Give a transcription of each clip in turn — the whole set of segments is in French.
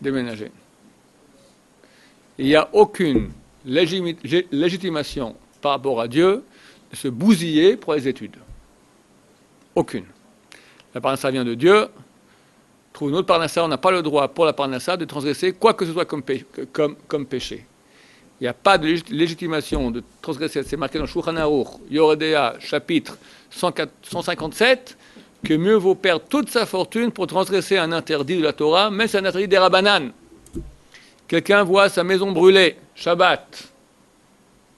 déménager. Il n'y a aucune légitimation par rapport à Dieu de se bousiller pour les études. Aucune. La parnassa vient de Dieu. Trouve une autre parnassa, on n'a pas le droit pour la parnassa de transgresser quoi que ce soit comme péché. Il n'y a pas de légitimation de transgresser. C'est marqué dans Shulchan Aruch, Yoredea, chapitre 157, que mieux vaut perdre toute sa fortune pour transgresser un interdit de la Torah, mais c'est un interdit des Rabbanan. Quelqu'un voit sa maison brûlée, Shabbat,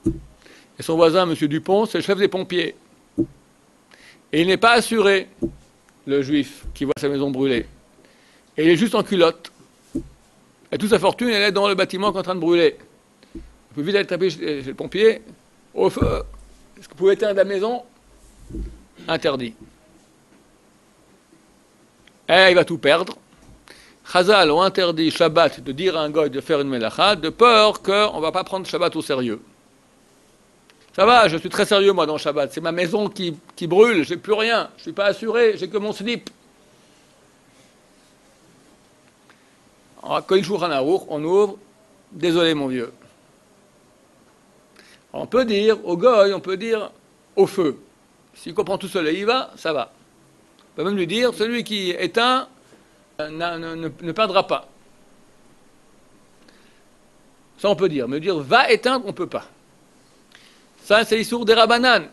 et son voisin, M. Dupont, c'est le chef des pompiers. Et il n'est pas assuré, le juif, qui voit sa maison brûlée. Et il est juste en culotte. Et toute sa fortune, elle est dans le bâtiment qui est en train de brûler. Vous pouvez vite aller taper chez le pompier, au feu. Est-ce que vous pouvez éteindre la maison? Interdit. Et il va tout perdre. Chazal ont interdit Shabbat de dire à un goy de faire une melacha, de peur qu'on ne va pas prendre Shabbat au sérieux. Ça va, je suis très sérieux moi dans Shabbat. C'est ma maison qui brûle, j'ai plus rien, je ne suis pas assuré, j'ai que mon slip. Quand il joue Hanaour, on ouvre, désolé mon vieux. On peut dire au goy, on peut dire au feu. S'il comprend tout seul et il va, ça va. On peut même lui dire, celui qui éteint ne perdra pas. Ça on peut dire. Mais dire va éteindre, on ne peut pas. Ça c'est l'issour des Rabbanan.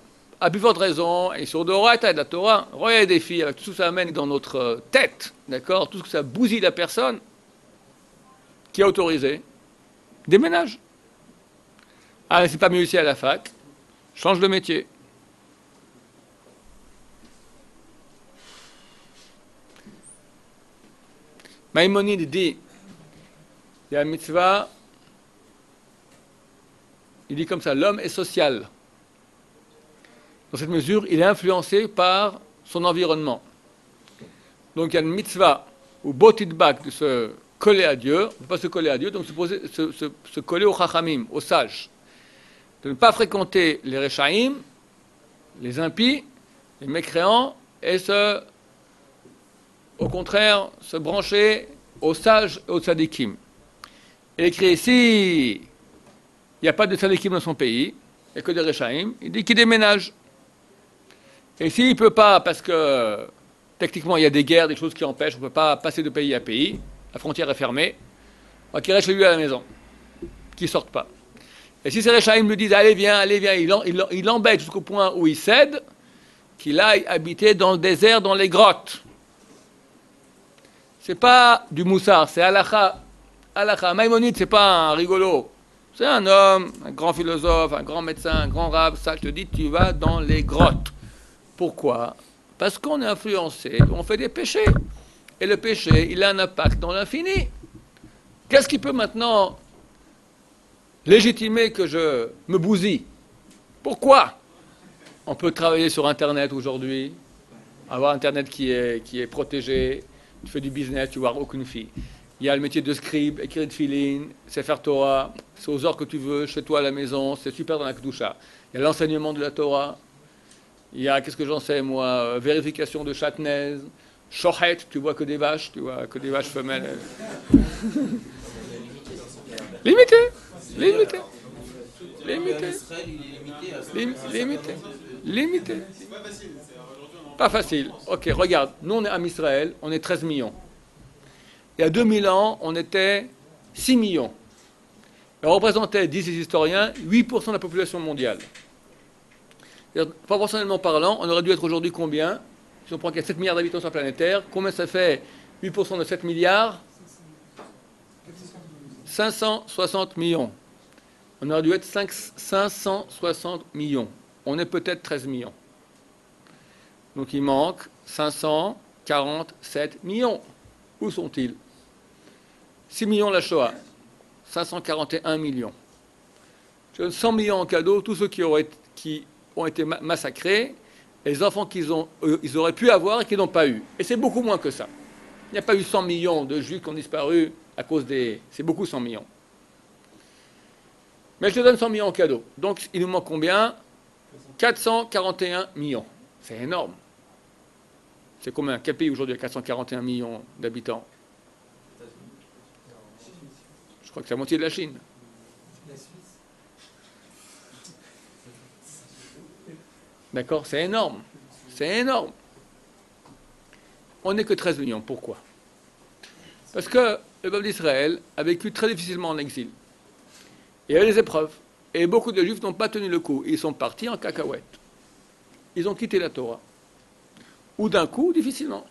À plus forte raison, l'issour de Horaïta et de la Torah. Regardez des filles avec tout ce que ça amène dans notre tête, d'accord, tout ce que ça bousille la personne, qui est autorisé, déménage. Ah, mais c'est pas mieux ici à la fac, change de métier. Maïmonide dit, il y a une mitzvah, il dit comme ça, l'homme est social. Dans cette mesure, il est influencé par son environnement. Donc il y a une mitzvah, ou botidbak, de se coller à Dieu, on ne peut pas se coller à Dieu, donc se coller aux chachamim, aux sages. De ne pas fréquenter les rechaïm, les impies, les mécréants, et au contraire, se brancher aux sages et aux tzadikim. Il écrit ici, il n'y a pas de tzadikim dans son pays, il n'y a que des rechaïm, il dit qu'il déménage. Et s'il ne peut pas, parce que techniquement il y a des guerres, des choses qui empêchent, on ne peut pas passer de pays à pays, la frontière est fermée, qu'il reste chez lui à la maison, qu'il ne sorte pas. Et si ces rechaïm lui disent allez viens, il l'embête jusqu'au point où il cède, qu'il aille habiter dans le désert, dans les grottes. C'est pas du moussard, c'est halakha. Halakha. Maïmonide, c'est pas un rigolo. C'est un homme, un grand philosophe, un grand médecin, un grand rab. Ça, je te dis, tu vas dans les grottes. Pourquoi? Parce qu'on est influencé, on fait des péchés. Et le péché, il a un impact dans l'infini. Qu'est-ce qui peut maintenant légitimer que je me bousille? Pourquoi? On peut travailler sur Internet aujourd'hui, avoir Internet qui est protégé, tu fais du business, tu vois aucune fille. Il y a le métier de scribe, écrire de filine, c'est faire Torah, c'est aux heures que tu veux, chez toi à la maison, c'est super dans la Kedusha. Il y a l'enseignement de la Torah, il y a, qu'est-ce que j'en sais moi, vérification de chatnaise, shochet, tu vois que des vaches femelles. Limité. Pas facile. Ok, regarde, nous on est à Israël, on est 13 millions. Il y a 2000 ans, on était 6 millions. On représentait, disent les historiens, 8% de la population mondiale. Proportionnellement parlant, on aurait dû être aujourd'hui combien? Si on prend qu'il y a 7 milliards d'habitants sur la planète Terre, combien ça fait 8% de 7 milliards? 560 millions. On aurait dû être 560 millions. On est peut-être 13 millions. Donc il manque 547 millions. Où sont-ils? 6 millions la Shoah. 541 millions. Je donne 100 millions en cadeau, tous ceux qui ont été massacrés, et les enfants qu'ils auraient pu avoir et qu'ils n'ont pas eu. Et c'est beaucoup moins que ça. Il n'y a pas eu 100 millions de juifs qui ont disparu à cause des... C'est beaucoup 100 millions. Mais je te donne 100 millions en cadeau. Donc il nous manque combien? 441 millions. C'est énorme. C'est combien? Quel pays aujourd'hui a 441 millions d'habitants? crois que c'est la moitié de la Chine. D'accord? C'est énorme. C'est énorme. On n'est que 13 millions. Pourquoi? Parce que le peuple d'Israël a vécu très difficilement en exil. Il y a eu des épreuves. Et beaucoup de Juifs n'ont pas tenu le coup. Ils sont partis en cacahuète. Ils ont quitté la Torah. Ou d'un coup, difficilement.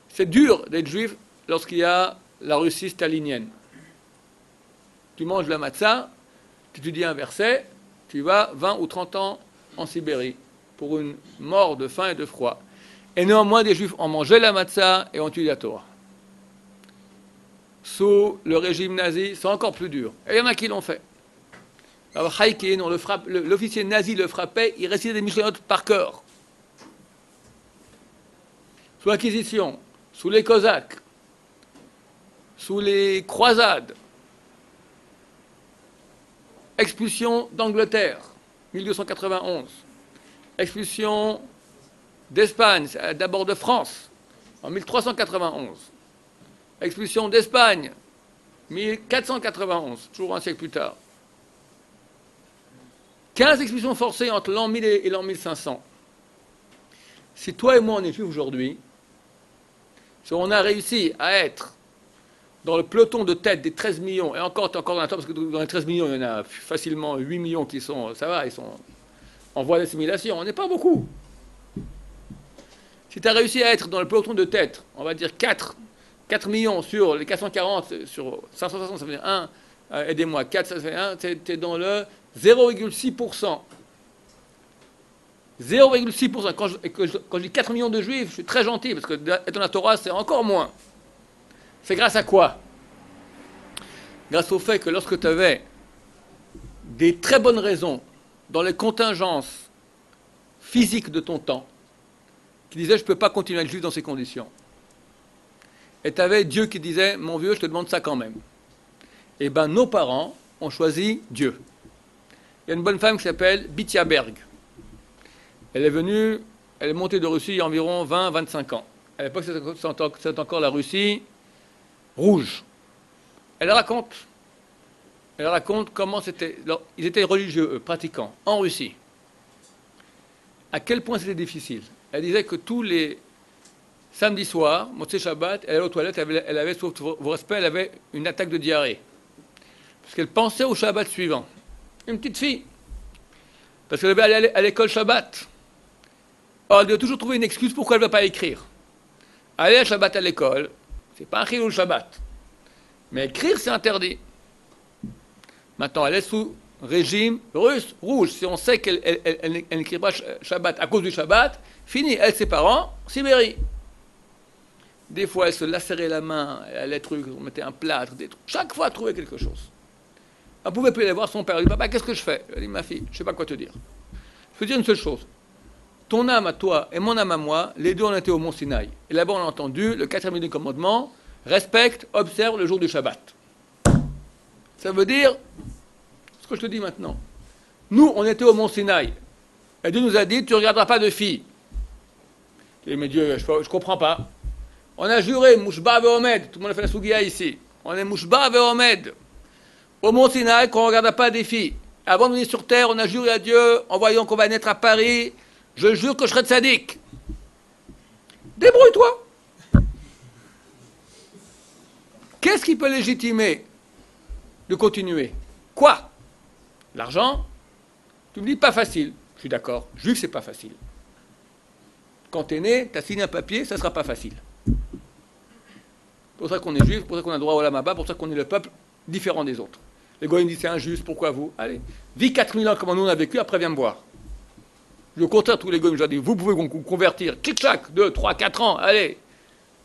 C'est dur d'être juif lorsqu'il y a la Russie stalinienne. Tu manges la matzah, tu étudies un verset, tu vas 20 ou 30 ans en Sibérie pour une mort de faim et de froid. Et néanmoins, des juifs ont mangé la matzah et ont étudié la Torah. Sous le régime nazi, c'est encore plus dur. Et il y en a qui l'ont fait. Alors, Haïkin, l'officier nazi le frappait, il récitait des Mishnayot par cœur. Sous l'Inquisition, sous les Cosaques, sous les croisades, expulsion d'Angleterre, 1291, expulsion d'Espagne, d'abord de France, en 1391, expulsion d'Espagne, 1491, toujours un siècle plus tard, 15 expulsions forcées entre l'an 1000 et l'an 1500. Si toi et moi on est juifs aujourd'hui, si on a réussi à être dans le peloton de tête des 13 millions, et encore dans la top, parce que dans les 13 millions, il y en a facilement 8 millions qui sont, ça va, ils sont en voie d'assimilation, on n'est pas beaucoup. Si tu as réussi à être dans le peloton de tête, on va dire 4 millions sur les 440, sur 560, ça fait 1, aidez-moi, 4, ça fait 1, tu es dans le 0,6%. 0,6%. Quand je dis 4 millions de juifs, je suis très gentil, parce que être dans la Torah, c'est encore moins. C'est grâce à quoi? Grâce au fait que lorsque tu avais des très bonnes raisons dans les contingences physiques de ton temps, qui disaient je ne peux pas continuer à être juif dans ces conditions. Et tu avais Dieu qui disait mon vieux, je te demande ça quand même. Et bien nos parents ont choisi Dieu. Il y a une bonne femme qui s'appelle Bitya Berg. Elle est montée de Russie il y a environ 20-25 ans. À l'époque, c'est encore la Russie rouge. Elle raconte comment c'était. Ils étaient religieux, eux, pratiquants, en Russie. À quel point c'était difficile. Elle disait que tous les samedis soirs, Motzei Shabbat, elle allait aux toilettes, elle avait, sauf vos respects, elle avait une attaque de diarrhée. Parce qu'elle pensait au Shabbat suivant. Une petite fille. Parce qu'elle devait aller à l'école Shabbat. Or, elle devait toujours trouver une excuse pourquoi elle ne va pas écrire. Aller à Shabbat à l'école, c'est pas un chilul Shabbat. Mais écrire, c'est interdit. Maintenant, elle est sous régime russe, rouge. Si on sait qu'elle n'écrit pas Shabbat à cause du Shabbat, fini. Elle, ses parents, Sibérie. Des fois, elle se lacérait la main, elle allait trucs, on mettait un plâtre, des trucs. Chaque fois, elle trouvait quelque chose. Elle ne pouvait plus aller voir son père. Elle dit, papa, qu'est-ce que je fais? Elle dit, ma fille, je ne sais pas quoi te dire. Je peux dire une seule chose. Ton âme à toi et mon âme à moi, les deux on était au mont Sinaï. Et là-bas on a entendu le 4e du commandement, respecte, observe le jour du Shabbat. Ça veut dire ce que je te dis maintenant. Nous, on était au mont Sinaï. Et Dieu nous a dit, tu ne regarderas pas de filles. Je dis, mais Dieu, je ne comprends pas. On a juré, Mouchba ve'omed, tout le monde a fait la sougia ici. On est Mouchba ve'omed. Au mont Sinaï, qu'on ne regardera pas des filles. Avant de venir sur terre, on a juré à Dieu, en voyant qu'on va naître à Paris, je jure que je serai tzaddik. Débrouille-toi. Qu'est-ce qui peut légitimer de continuer? Quoi? L'argent? Tu me dis pas facile. Je suis d'accord. Juif, c'est pas facile. Quand tu es né, tu as signé un papier, ça sera pas facile. C'est pour ça qu'on est juif, c'est pour ça qu'on a le droit au Olam Haba, pour ça qu'on est le peuple différent des autres. Les goyim disent c'est injuste, pourquoi vous? Allez, vis 4000 ans comme nous on a vécu, après viens me voir. Au contraire, tous les goyim, je leur dis, vous pouvez vous convertir, clic-clac, 2, 3, 4 ans, allez.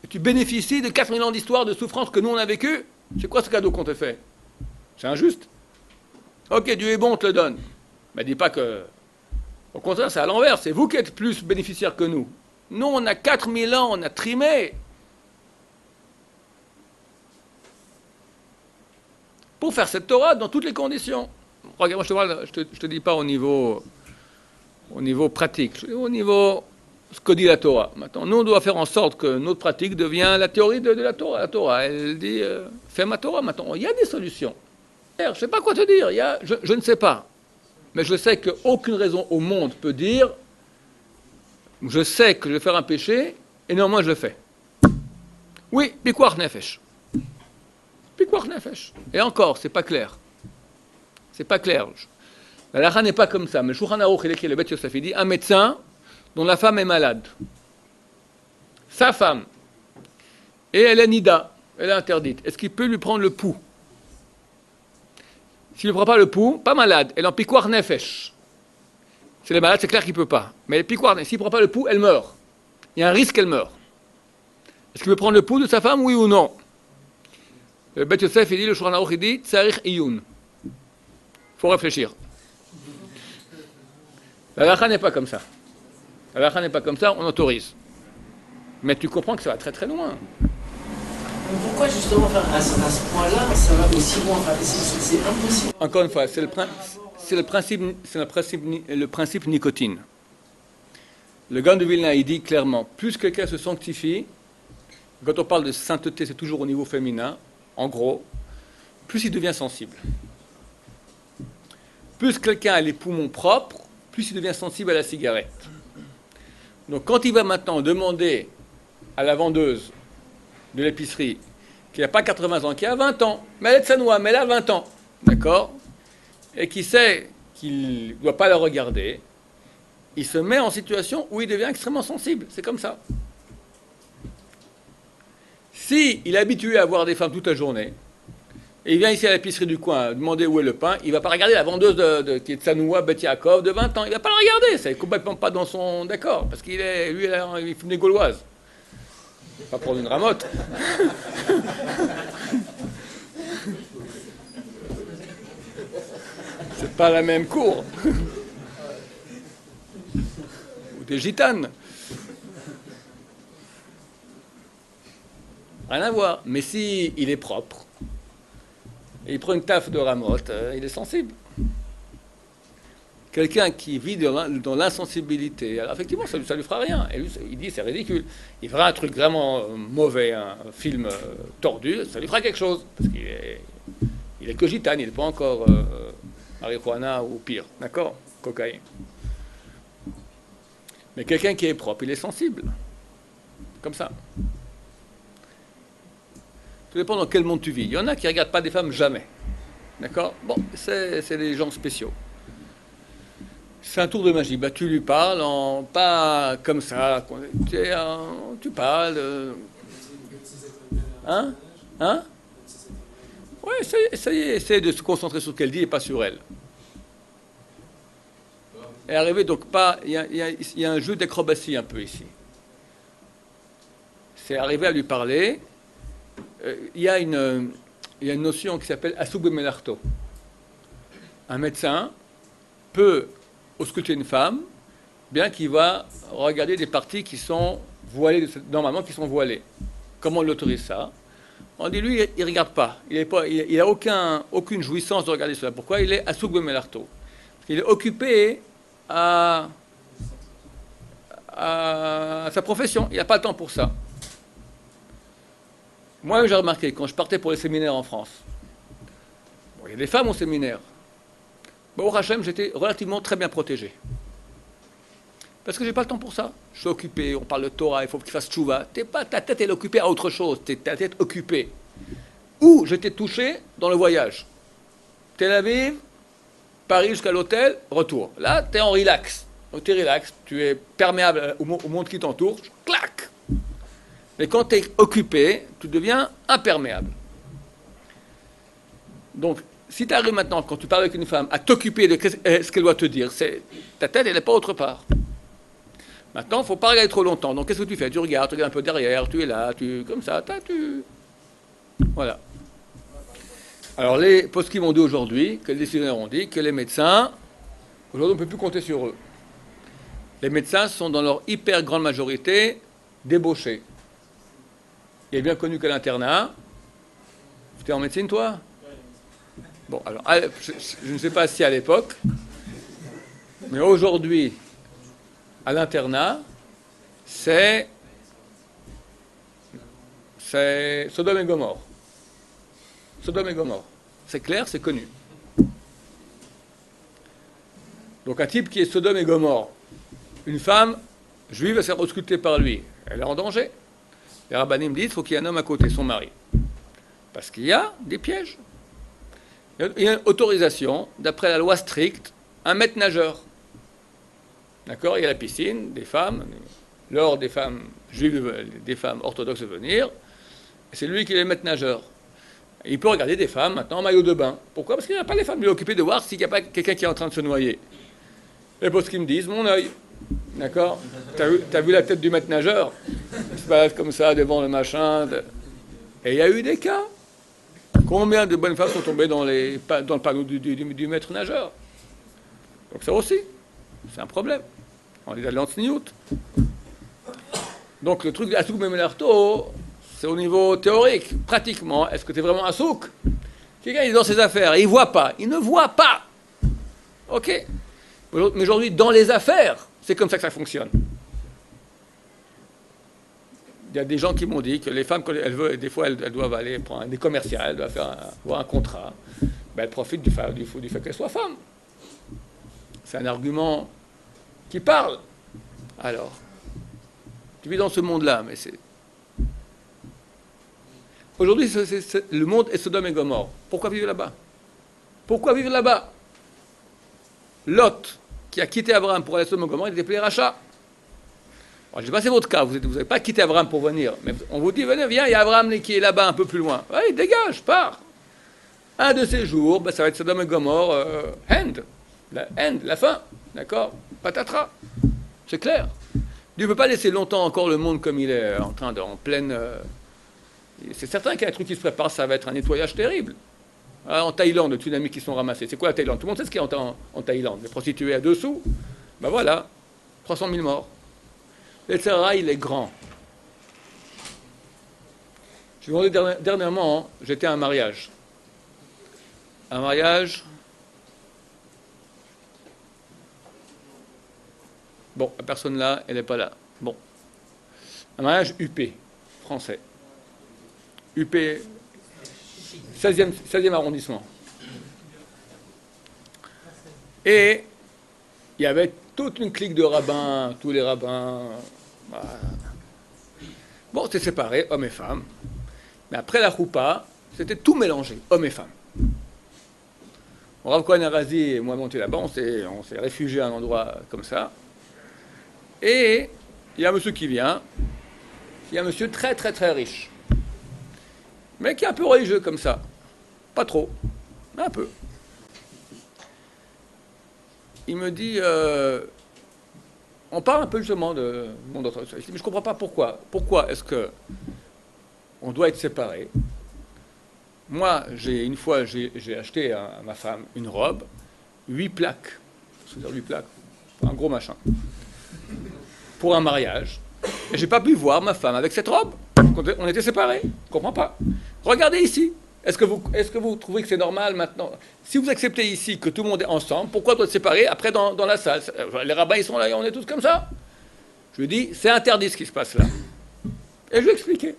Et tu bénéficies de 4000 ans d'histoire, de souffrance que nous on a vécu. C'est quoi ce cadeau qu'on te fait? C'est injuste. Ok, Dieu est bon, on te le donne. Mais dis pas que... Au contraire, c'est à l'envers, c'est vous qui êtes plus bénéficiaires que nous. Nous, on a 4000 ans, on a trimé. Pour faire cette Torah dans toutes les conditions. Regarde, moi je te dis pas au niveau pratique, au niveau ce que dit la Torah. Maintenant, nous, on doit faire en sorte que notre pratique devienne la théorie de la Torah. La Torah, elle dit, fais ma Torah. Maintenant, il y a des solutions. Je ne sais pas quoi te dire, je ne sais pas. Mais je sais qu'aucune raison au monde peut dire, je sais que je vais faire un péché, et néanmoins je le fais. Oui, pikuach nefesh. Pikuach nefesh. Et encore, c'est pas clair. C'est pas clair. La halakha n'est pas comme ça, mais le Shulchan Aruch, il écrit le Beth Yosef, il dit, un médecin dont la femme est malade, sa femme, et elle est nida, elle est interdite, est-ce qu'il peut lui prendre le pouls? S'il ne prend pas le pouls, pas malade, elle est en pikuach nefesh. Si elle est malade, c'est clair qu'il ne peut pas. Mais pikuach nefesh, s'il ne prend pas le pouls, elle meurt. Il y a un risque qu'elle meure. Est-ce qu'il peut prendre le pouls de sa femme, oui ou non? Le Beth Yosef, il dit, le Shulchan Aruch, il dit, tsarich iyun. Il faut réfléchir. La halakha n'est pas comme ça. La halakha n'est pas comme ça, on autorise. Mais tu comprends que ça va très très loin. Pourquoi justement à ce point-là, ça va aussi loin? C'est impossible. Encore une fois, c'est le principe nicotine. Le Gaon de Vilna, il dit clairement, plus quelqu'un se sanctifie, quand on parle de sainteté, c'est toujours au niveau féminin, en gros, plus il devient sensible. Plus quelqu'un a les poumons propres, plus il devient sensible à la cigarette. Donc quand il va maintenant demander à la vendeuse de l'épicerie qui n'a pas 80 ans, qui a 20 ans, mais elle est de Sanois, mais elle a 20 ans, d'accord? Et qui sait qu'il ne doit pas la regarder, il se met en situation où il devient extrêmement sensible. C'est comme ça. Si il est habitué à voir des femmes toute la journée, et il vient ici à l'épicerie du coin demander où est le pain, il ne va pas regarder la vendeuse qui est de Sanoua, Beth Yaakov, de 20 ans. Il ne va pas la regarder. C'est complètement pas dans son d'accord. Parce qu'il est, lui, il fume des gauloises. Pas prendre une ramotte. C'est pas la même cour. Ou des gitanes. Rien à voir. Mais si il est propre, et il prend une taffe de ramotte, il est sensible. Quelqu'un qui vit dans l'insensibilité, alors effectivement, ça lui fera rien. Et lui, il dit, c'est ridicule. Il fera un truc vraiment mauvais, un film tordu, ça lui fera quelque chose. Parce qu'il est que gitane, il n'est pas encore marijuana ou pire, d'accord? Cocaïne. Mais quelqu'un qui est propre, il est sensible. Comme ça. Tout dépend dans quel monde tu vis. Il y en a qui ne regardent pas des femmes jamais. D'accord? Bon, c'est des gens spéciaux. C'est un tour de magie. Bah, tu lui parles, pas comme ça. Tu parles. Hein? Ouais, essaye de se concentrer sur ce qu'elle dit et pas sur elle. Et arriver donc pas. Il y a un jeu d'acrobatie un peu ici. C'est arriver à lui parler. Il y a une notion qui s'appelle asug melarto. Un médecin peut ausculter une femme, bien qu'il va regarder des parties qui sont voilées, normalement qui sont voilées. Comment on l'autorise ça? On dit lui, il ne regarde pas. Il n'a aucune jouissance de regarder cela. Pourquoi? Il est asug melarto. Parce qu'il est occupé à sa profession. Il n'a pas le temps pour ça. Moi, j'ai remarqué, quand je partais pour les séminaires en France, bon, il y a des femmes au séminaire. Bon, au Hachem, j'étais relativement très bien protégé. Parce que j'ai pas le temps pour ça. Je suis occupé, on parle de Torah, il faut que tu fasses tchouva. Ta tête est occupée à autre chose, ta tête occupée. Ou j'étais touché dans le voyage. Tel Aviv, Paris jusqu'à l'hôtel, retour. Là, tu es en relax. Donc tu es relax, tu es perméable au monde qui t'entoure, clac. Mais quand tu es occupé, tu deviens imperméable. Donc, si tu arrives maintenant, quand tu parles avec une femme, à t'occuper de ce qu'elle doit te dire, ta tête, elle n'est pas autre part. Maintenant, il ne faut pas regarder trop longtemps. Donc, qu'est-ce que tu fais? Tu regardes un peu derrière, tu es là, comme ça, Voilà. Alors, les postes m'ont dit aujourd'hui, que les décisionnaires ont dit, que les médecins, aujourd'hui, on ne peut plus compter sur eux. Les médecins sont, dans leur hyper grande majorité, débauchés. Il est bien connu qu'à l'internat, tu es en médecine, toi? Bon, alors, je ne sais pas si à l'époque, mais aujourd'hui, à l'internat, c'est Sodome et Gomorrhe. Sodome et Gomorrhe. C'est clair, c'est connu. Donc un type qui est Sodome et Gomorrhe, une femme juive va se faire ausculter par lui. Elle est en danger. Les rabbinim disent qu'il faut qu'il y ait un homme à côté, son mari. Parce qu'il y a des pièges. Il y a une autorisation, d'après la loi stricte, un maître nageur. D'accord? Il y a la piscine, des femmes, l'ordre des femmes juives, des femmes orthodoxes de venir, et c'est lui qui est le maître nageur. Et il peut regarder des femmes maintenant en maillot de bain. Pourquoi? Parce qu'il n'y a pas les femmes lui occupées de voir s'il n'y a pas quelqu'un qui est en train de se noyer. Et pour ce qu'ils me disent, mon œil. D'accord? T'as vu la tête du maître nageur? Il se balade comme ça devant le machin. Et il y a eu des cas. Combien de bonnes femmes sont tombées dans le panneau du maître nageur? Donc ça aussi, c'est un problème. On est allé en Tsniout. Donc le truc de Asouk Memelarto, c'est au niveau théorique. Pratiquement, est-ce que tu es vraiment Asouk? Quelqu'un il est dans ses affaires et il ne voit pas. Il ne voit pas. Ok. Mais aujourd'hui, dans les affaires, c'est comme ça que ça fonctionne. Il y a des gens qui m'ont dit que les femmes, quand elles veulent, des fois, elles doivent aller prendre des commerciales, elles doivent avoir un contrat. Ben, elles profitent du fait qu'elles soient femmes. C'est un argument qui parle. Alors, tu vis dans ce monde-là, mais c'est... Aujourd'hui, le monde est Sodome et Gomorrhe. Pourquoi vivre là-bas? Pourquoi vivre là-bas? Lot, qui a quitté Abraham pour aller à Sodome et Gomorrhe, il était appelé Racha. Alors, je ne sais pas si c'est votre cas, vous n'avez pas quitté Abraham pour venir, mais on vous dit, venez, viens, il y a Abraham qui est là-bas un peu plus loin. Oui, dégage, pars. Un de ces jours, ben, ça va être Sodome et Gomorrhe, la fin, d'accord? Patatras. C'est clair. Dieu ne peut pas laisser longtemps encore le monde comme il est, en pleine... c'est certain qu'il y a un truc qui se prépare, ça va être un nettoyage terrible. En Thaïlande, les tsunamis qui sont ramassés. C'est quoi la Thaïlande? Tout le monde sait ce qu'il y a en Thaïlande. Les prostituées à dessous. Ben voilà, 300 000 morts. Le Tsara, il est grand. Je me demandais dernièrement, j'étais à un mariage. Un mariage... Bon, la personne là, elle n'est pas là. Bon. Un mariage UP, français. UP, 16e arrondissement. Et il y avait toute une clique de rabbins, tous les rabbins. Voilà. Bon, c'était séparé, hommes et femmes. Mais après la choupa, c'était tout mélangé, hommes et femmes. Rav Cohen Arazi et moi monté là-bas, on s'est réfugiés à un endroit comme ça. Et il y a un monsieur qui vient, il y a un monsieur très très très riche, mais qui est un peu religieux comme ça. Pas trop, mais un peu. Il me dit, on parle un peu justement de monde orthodoxe. Je dis, mais je ne comprends pas pourquoi. Pourquoi est-ce que on doit être séparés? Moi, une fois, j'ai acheté à ma femme une robe, 8 plaques. C'est-à-dire 8 plaques, un gros machin. Pour un mariage. Et j'ai pas pu voir ma femme avec cette robe. On était séparés. Je ne comprends pas. Regardez ici. Est-ce que vous trouvez que c'est normal maintenant? Si vous acceptez ici que tout le monde est ensemble, pourquoi doit être séparé après dans la salle? Les rabbins, ils sont là et on est tous comme ça. Je lui dis, c'est interdit ce qui se passe là. Et je lui ai expliqué.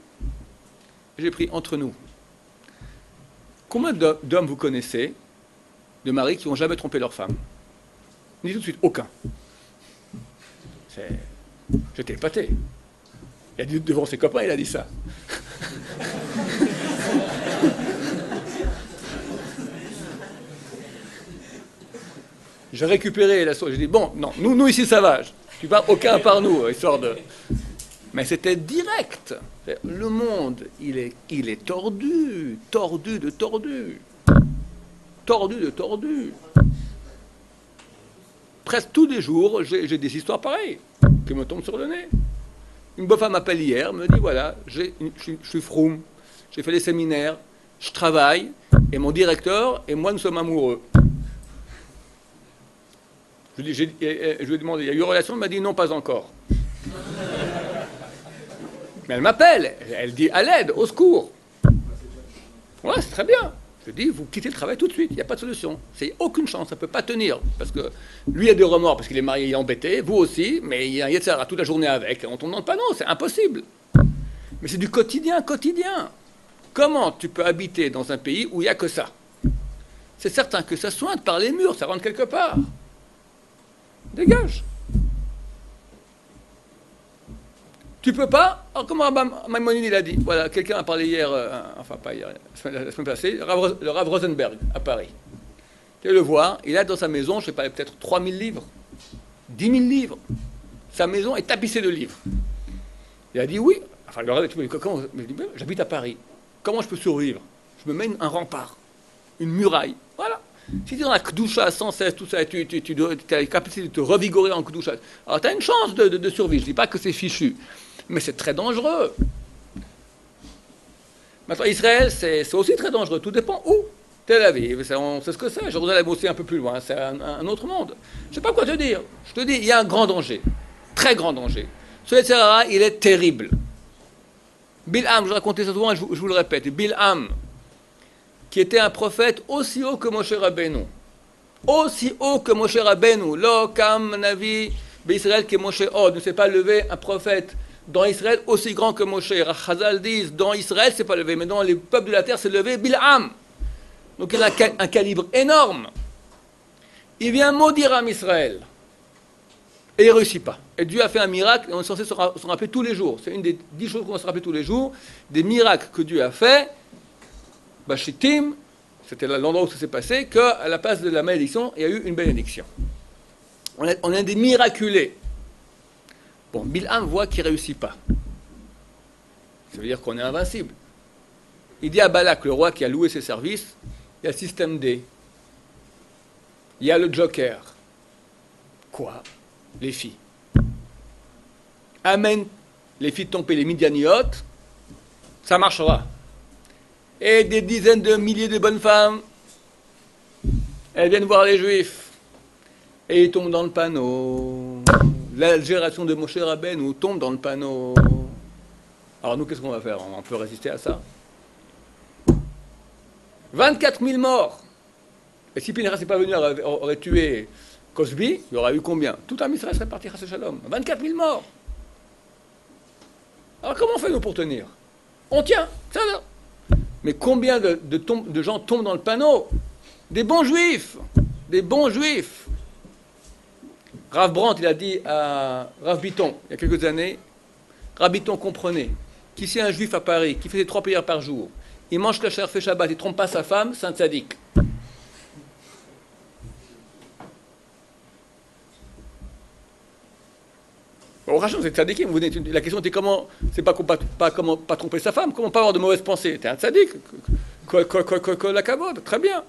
J'ai pris entre nous. Combien d'hommes vous connaissez, de maris qui n'ont jamais trompé leur femme? Ni tout de suite, aucun. J'étais épaté. Il a dit devant ses copains, il a dit ça. J'ai récupéré la sauce. J'ai dit, bon, non, nous ici ça va. Tu parles aucun par nous, histoire de... Mais c'était direct. Le monde, il est tordu. Tordu de tordu. Tordu de tordu. Presque tous les jours, j'ai des histoires pareilles qui me tombent sur le nez. Une bonne femme m'appelle hier, me dit, voilà, je suis froum, j'ai fait les séminaires, je travaille, et mon directeur et moi, nous sommes amoureux. Je lui ai demandé, il y a eu relation? Elle m'a dit, non, pas encore. Mais elle m'appelle, elle dit, à l'aide, au secours. Ouais, c'est très bien. Je dis, vous quittez le travail tout de suite, il n'y a pas de solution. C'est aucune chance, ça ne peut pas tenir. Parce que lui a des remords parce qu'il est marié, il est embêté, vous aussi, mais il y a un Yetzirah toute la journée avec. On tombe dans le panneau, c'est impossible. Mais c'est du quotidien, quotidien. Comment tu peux habiter dans un pays où il n'y a que ça? C'est certain que ça sointe par les murs, ça rentre quelque part. Dégage. Tu peux pas. Alors, comme Maïmonide il a dit, voilà, quelqu'un a parlé hier, enfin pas hier, la semaine passée, le Rav Rosenberg à Paris. Tu vas le voir, il a dans sa maison, je ne sais pas, peut-être 3000 livres, 10 000 livres. Sa maison est tapissée de livres. Il a dit oui. Enfin, le Rav, comment, j'habite à Paris. Comment je peux survivre? Je me mets un rempart, une muraille. Voilà. Si tu es dans la Kedusha sans cesse, tout ça, tu as la capacité de te revigorer en Kedusha, alors tu as une chance de survie. Je ne dis pas que c'est fichu, mais c'est très dangereux. Maintenant, Israël, c'est aussi très dangereux. Tout dépend où. Tel Aviv, on sait ce que c'est. Jérusalem aussi un peu plus loin, c'est un autre monde. Je ne sais pas quoi te dire. Je te dis, il y a un grand danger, très grand danger. Ce Yetzirah, il est terrible. Bilham, je racontais ça souvent, je vous le répète, Bilham, qui était un prophète aussi haut que Moshe Rabbeinu. Aussi haut que Moshe Rabbeinu. Lo kam navi Israël que Moshe Od. Ne s'est pas levé un prophète dans Israël aussi grand que Moshe. Chazal disent, dans Israël, c'est pas levé, mais dans les peuples de la terre, c'est levé Bilham. Donc il a un calibre énorme. Il vient maudire Am Israël. Et il ne réussit pas. Et Dieu a fait un miracle, et on est censé s'en rappeler tous les jours. C'est une des 10 choses qu'on va se rappeler tous les jours, des miracles que Dieu a fait. Bachitim, c'était l'endroit où ça s'est passé, qu'à la place de la malédiction, il y a eu une bénédiction. On est des miraculés. Bon, Bilham voit qu'il ne réussit pas. Ça veut dire qu'on est invincible. Il dit à Balak, le roi qui a loué ses services, il y a le système D. Il y a le joker. Quoi? Les filles. Amen. Les filles tombées, les Midianiotes, ça marchera. Et des dizaines de milliers de bonnes femmes, elles viennent voir les Juifs. Et ils tombent dans le panneau. La génération de Moshe Rabbeinu tombe dans le panneau. Alors nous, qu'est-ce qu'on va faire? On peut résister à ça? 24 000 morts. Et si Pinchas n'est pas venu, aurait tué Cosby, il y aurait eu combien? Tout un Israël serait parti à ce shalom. 24 000 morts. Alors comment on fait nous pour tenir? On tient, ça va. Mais combien de gens tombent dans le panneau? Des bons juifs. Des bons juifs. Rav Brandt, il a dit à Rav Bitton, il y a quelques années, Rav Bitton comprenait qu'ici un juif à Paris, qui faisait 3 prières par jour, il mange kasher, fait Shabbat, il ne trompe pas sa femme, c'est un tzaddik. Bon, Rachel, vous êtes tzaddikim, la question était comment, c'est pas comment pas tromper sa femme, comment pas avoir de mauvaises pensées. T'es un tzaddik, la kavod, très bien.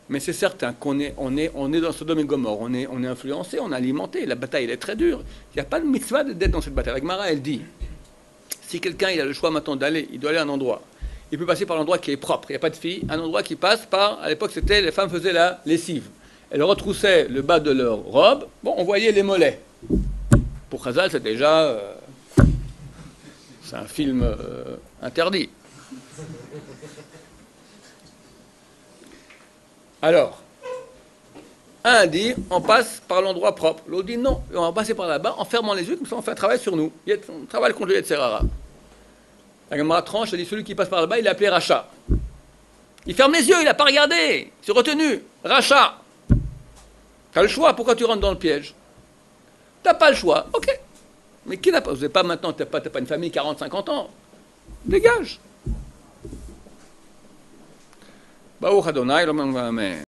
Mais c'est certain qu'on est dans Sodome et Gomorre, on est influencé, on est alimenté, la bataille elle est très dure. Il n'y a pas de mitzvah d'être dans cette bataille. La Gemara, elle dit, si quelqu'un il a le choix maintenant d'aller, il doit aller à un endroit, il peut passer par l'endroit qui est propre, il n'y a pas de filles, un endroit qui passe par, à l'époque c'était, les femmes faisaient la lessive. Elles retroussaient le bas de leur robe, bon, on voyait les mollets. Pour Chazal, c'est déjà... c'est un film interdit. Alors, un dit, on passe par l'endroit propre. L'autre dit, non, on va passer par là-bas en fermant les yeux, comme ça on fait un travail sur nous. On travaille contre le Yetzirah. La Gemara tranche, elle dit, celui qui passe par là-bas, il est appelé Racha. Il ferme les yeux, il n'a pas regardé, il s'est retenu. Racha. Tu as le choix, pourquoi tu rentres dans le piège? Tu n'as pas le choix, ok. Mais qui n'a pas? Vous n'avez pas maintenant, tu n'as pas une famille 40-50 ans. Dégage. Baruch Adonai, Amen.